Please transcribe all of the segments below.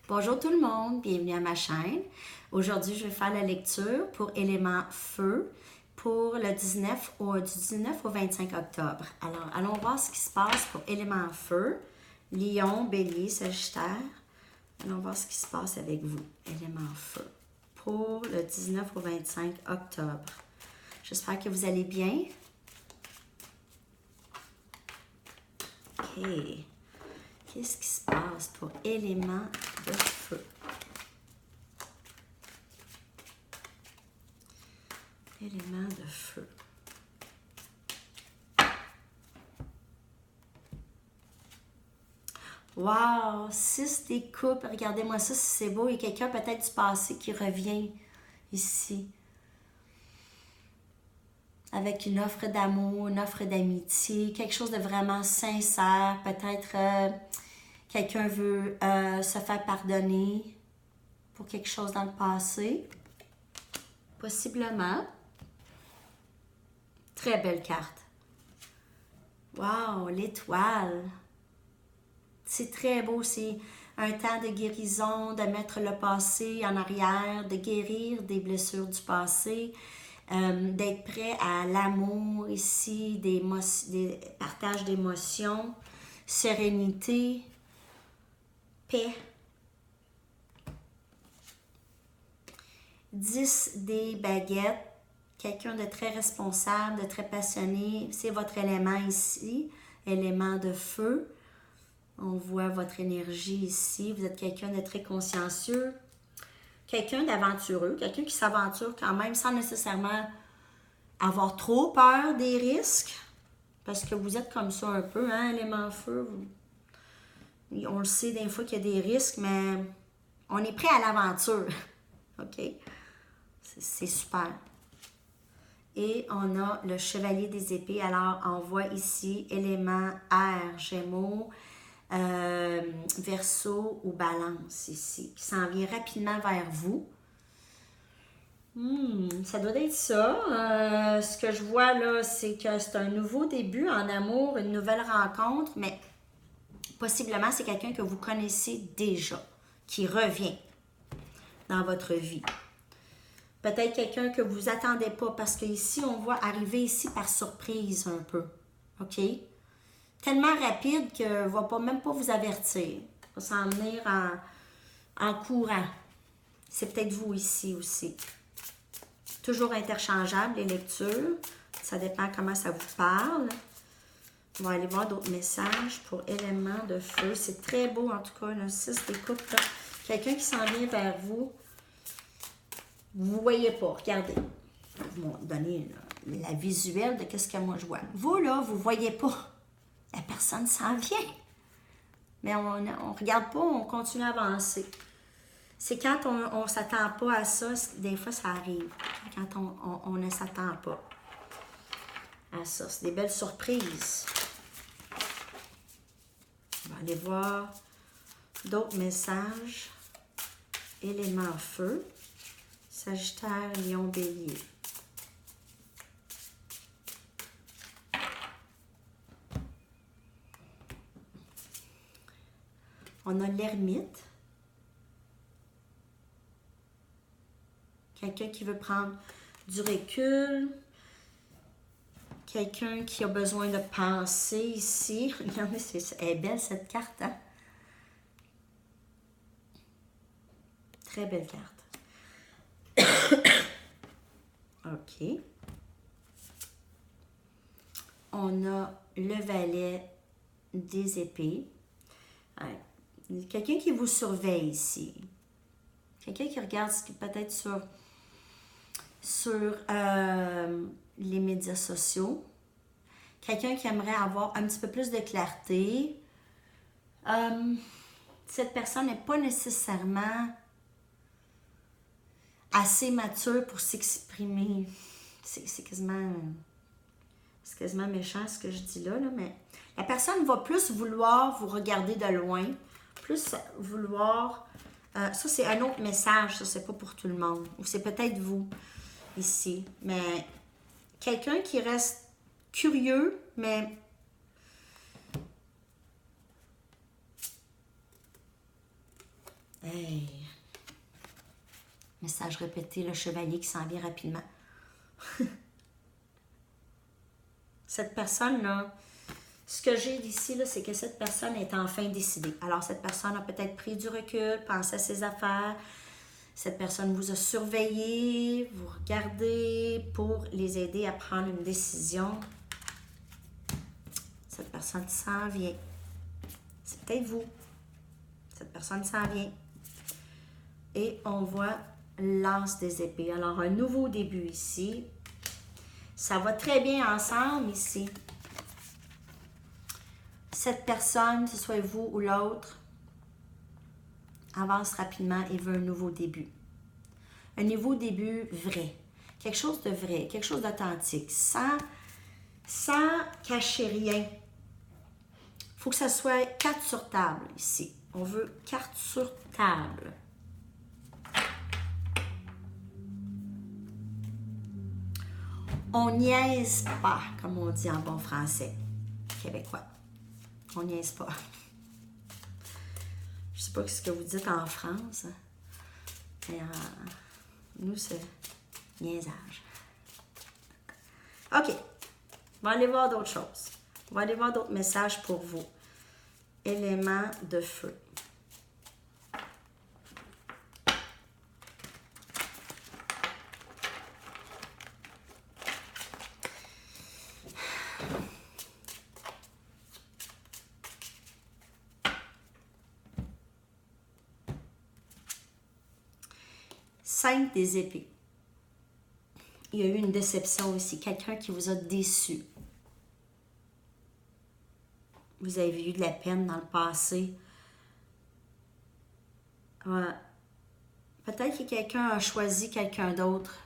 Bonjour tout le monde, bienvenue à ma chaîne. Aujourd'hui, je vais faire la lecture pour élément feu pour le 19 du 19 au 25 octobre. Alors, allons voir ce qui se passe pour élément feu, Lion, Bélier, Sagittaire. Allons voir ce qui se passe avec vous, élément feu, pour le 19 au 25 octobre. J'espère que vous allez bien. OK. Qu'est-ce qui se passe pour élément de feu? Élément de feu. Wow! 6 des coupes. Regardez-moi ça, si c'est beau. Il y a quelqu'un peut-être du passé qui revient ici. Avec une offre d'amour, une offre d'amitié, quelque chose de vraiment sincère. Peut-être quelqu'un veut se faire pardonner pour quelque chose dans le passé. Possiblement. Très belle carte. Wow, l'étoile. C'est très beau, c'est un temps de guérison, de mettre le passé en arrière, de guérir des blessures du passé, d'être prêt à l'amour des partages d'émotions, sérénité, paix. 10 des baguettes, quelqu'un de très responsable, de très passionné, c'est votre élément ici, élément de feu. On voit votre énergie ici. Vous êtes quelqu'un de très consciencieux. Quelqu'un d'aventureux. Quelqu'un qui s'aventure quand même sans nécessairement avoir trop peur des risques. Parce que vous êtes comme ça un peu, hein, élément feu. On le sait des fois qu'il y a des risques, mais on est prêt à l'aventure. OK? C'est super. Et on a le chevalier des épées. Alors, on voit ici élément air, Gémeaux, Verseau ou Balance ici, qui s'en vient rapidement vers vous. Ça doit être ça. Ce que je vois là, c'est que c'est un nouveau début en amour, une nouvelle rencontre, mais possiblement c'est quelqu'un que vous connaissez déjà, qui revient dans votre vie. Peut-être quelqu'un que vous attendez pas, parce qu'ici, on voit arriver ici par surprise un peu. OK? Tellement rapide qu'il ne va même pas vous avertir. Il va s'en venir en courant. C'est peut-être vous ici aussi. Toujours interchangeable, les lectures. Ça dépend comment ça vous parle. On va aller voir d'autres messages pour éléments de feu. C'est très beau, en tout cas, le 6 des coupes. Quelqu'un qui s'en vient vers vous. Vous ne voyez pas, regardez. Je vais vous donner la visuelle de qu'est-ce que moi je vois. Vous, là, vous ne voyez pas. La personne s'en vient. Mais on ne regarde pas, on continue à avancer. C'est quand on ne s'attend pas à ça, des fois ça arrive. Quand on ne s'attend pas à ça. C'est des belles surprises. On va aller voir d'autres messages. Élément feu. Sagittaire, Lion, Bélier. On a l'ermite. Quelqu'un qui veut prendre du recul. Quelqu'un qui a besoin de penser ici. Regardez, elle est belle cette carte, hein? Très belle carte. OK. On a le valet des épées. Ouais. Quelqu'un qui vous surveille ici. Quelqu'un qui regarde peut-être sur les médias sociaux. Quelqu'un qui aimerait avoir un petit peu plus de clarté. Cette personne n'est pas nécessairement assez mature pour s'exprimer. C'est quasiment méchant ce que je dis là, mais la personne va plus vouloir vous regarder de loin, plus vouloir... ça, c'est un autre message, ça, c'est pas pour tout le monde. Ou c'est peut-être vous, ici. Mais quelqu'un qui reste curieux, mais... Hey. Message répété, le chevalier qui s'en vient rapidement. Cette personne-là, ce que j'ai d'ici, c'est que cette personne est enfin décidée. Alors, cette personne a peut-être pris du recul, pensé à ses affaires. Cette personne vous a surveillé, vous regardez pour les aider à prendre une décision. Cette personne s'en vient. C'est peut-être vous. Cette personne s'en vient. Et on voit l'As des épées. Alors, un nouveau début ici. Ça va très bien ensemble ici. Cette personne, que ce soit vous ou l'autre, avance rapidement et veut un nouveau début. Un nouveau début vrai. Quelque chose de vrai, quelque chose d'authentique, sans cacher rien. Il faut que ça soit carte sur table ici. On veut carte sur table. On niaise pas, comme on dit en bon français québécois. On niaise pas. Je sais pas ce que vous dites en France, mais nous, c'est niaisage. OK. On va aller voir d'autres choses. On va aller voir d'autres messages pour vous. Élément de feu. Cinq des épées. Il y a eu une déception aussi. Quelqu'un qui vous a déçu. Vous avez eu de la peine dans le passé. Ouais. Peut-être que quelqu'un a choisi quelqu'un d'autre.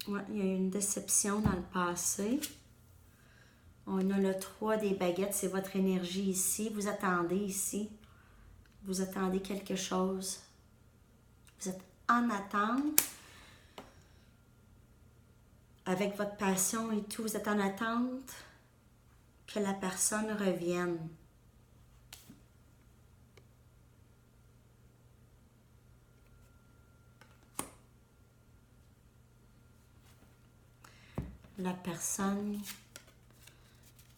Ouais, il y a eu une déception dans le passé. On a le 3 des baguettes. C'est votre énergie ici. Vous attendez ici. Vous attendez quelque chose. Vous êtes en attente. Avec votre passion et tout, vous êtes en attente que la personne revienne. La personne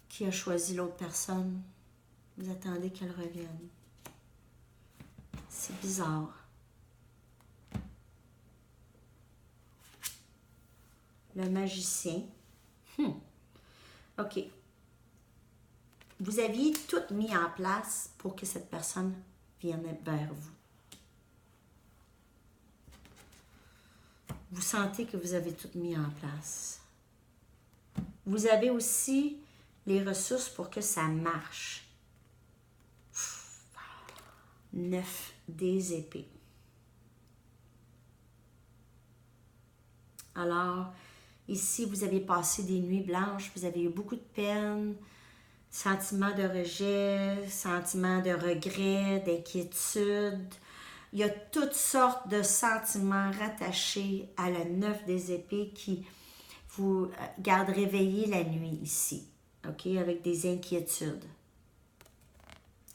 qui a choisi l'autre personne, vous attendez qu'elle revienne. C'est bizarre. Le magicien. OK. Vous aviez tout mis en place pour que cette personne vienne vers vous. Vous sentez que vous avez tout mis en place. Vous avez aussi les ressources pour que ça marche. 9 des épées. Alors, ici, vous avez passé des nuits blanches, vous avez eu beaucoup de peine, sentiment de rejet, sentiment de regret, d'inquiétude. Il y a toutes sortes de sentiments rattachés à la 9 des épées qui vous gardent réveillé la nuit ici, OK? Avec des inquiétudes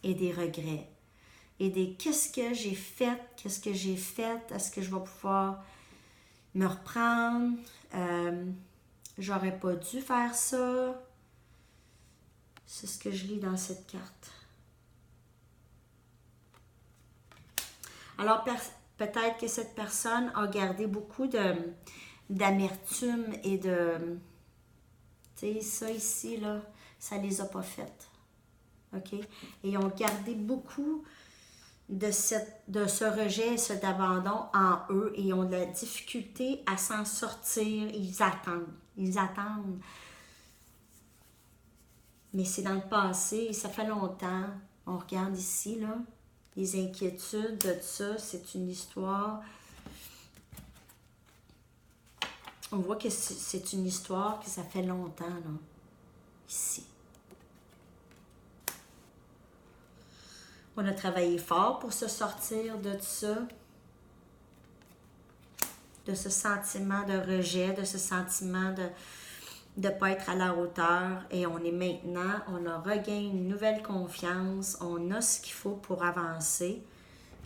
et des regrets. Et des qu'est-ce que j'ai fait, est-ce que je vais pouvoir me reprendre, j'aurais pas dû faire ça. C'est ce que je lis dans cette carte. Alors, peut-être que cette personne a gardé beaucoup d'amertume et de... Tu sais, ça ici, là, ça les a pas faites. OK? Et ils ont gardé beaucoup de ce rejet, cet abandon en eux et ils ont de la difficulté à s'en sortir. Ils attendent. Mais c'est dans le passé, ça fait longtemps. On regarde ici, là, les inquiétudes de ça, c'est une histoire. On voit que c'est une histoire que ça fait longtemps, là, ici. On a travaillé fort pour se sortir de ça, de ce sentiment de rejet, de ce sentiment de ne pas être à la hauteur et on est maintenant, on a regagné une nouvelle confiance, on a ce qu'il faut pour avancer,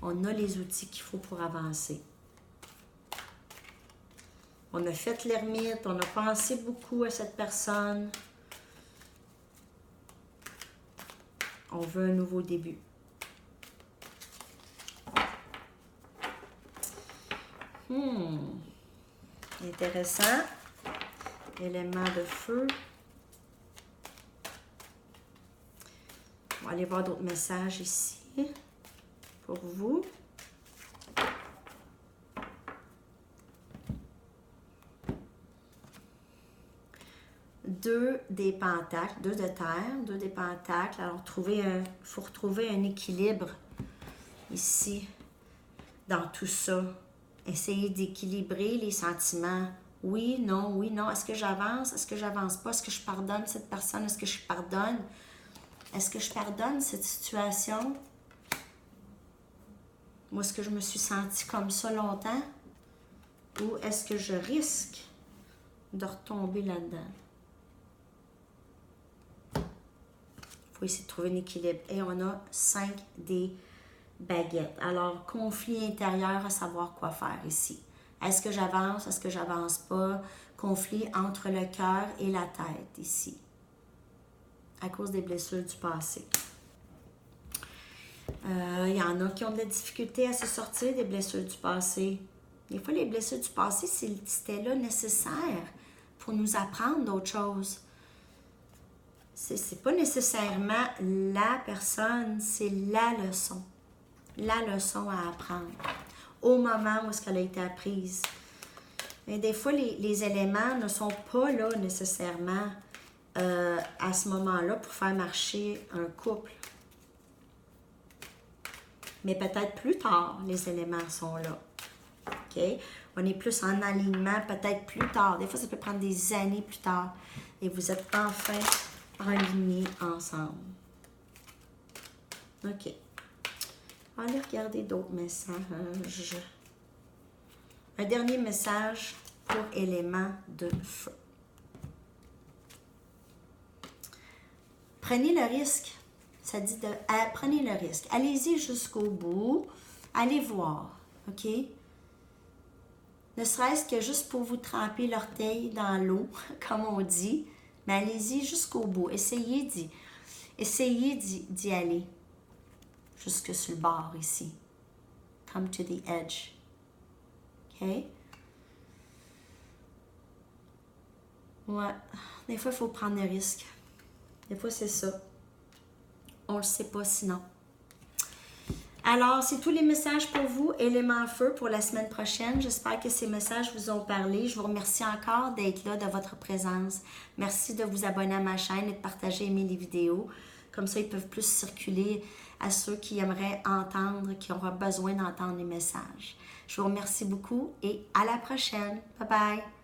on a les outils qu'il faut pour avancer. On a fait l'ermite, on a pensé beaucoup à cette personne. On veut un nouveau début. Intéressant. Élément de feu. On va aller voir d'autres messages ici pour vous. 2 des pentacles, 2 de terre, 2 des pentacles. Alors, il faut retrouver un équilibre ici dans tout ça. Essayez d'équilibrer les sentiments. Oui, non, oui, non. Est-ce que j'avance? Est-ce que j'avance pas? Est-ce que je pardonne cette personne? Est-ce que je pardonne? Est-ce que je pardonne cette situation? Ou est-ce que je me suis sentie comme ça longtemps? Ou est-ce que je risque de retomber là-dedans? Il faut essayer de trouver un équilibre. Et on a 5 des baguettes. Alors, conflit intérieur à savoir quoi faire ici. Est-ce que j'avance? Est-ce que j'avance pas? Conflit entre le cœur et la tête ici. À cause des blessures du passé. Il y en a qui ont de la difficulté à se sortir des blessures du passé. Des fois, les blessures du passé, c'était là nécessaire pour nous apprendre d'autres choses. C'est pas nécessairement la personne, c'est la leçon. La leçon à apprendre. Au moment où est-ce qu'elle a été apprise. Mais des fois, les éléments ne sont pas là nécessairement à ce moment-là pour faire marcher un couple. Mais peut-être plus tard, les éléments sont là. OK? On est plus en alignement, peut-être plus tard. Des fois, ça peut prendre des années plus tard. Et vous êtes enfin alignés ensemble. OK. On va aller regarder d'autres messages. Un dernier message pour élément de feu. Prenez le risque. Ça dit de prenez le risque. Allez-y jusqu'au bout. Allez voir. OK? Ne serait-ce que juste pour vous tremper l'orteil dans l'eau, comme on dit. Mais allez-y jusqu'au bout. Essayez d'y aller. Jusque sur le bord ici. Come to the edge. OK? Ouais. Des fois, il faut prendre le risque. Des fois, c'est ça. On ne le sait pas sinon. Alors, c'est tous les messages pour vous, élément feu, pour la semaine prochaine. J'espère que ces messages vous ont parlé. Je vous remercie encore d'être là, de votre présence. Merci de vous abonner à ma chaîne et de partager, aimer les vidéos. Comme ça, ils peuvent plus circuler à ceux qui aimeraient entendre, qui auront besoin d'entendre les messages. Je vous remercie beaucoup et à la prochaine. Bye bye!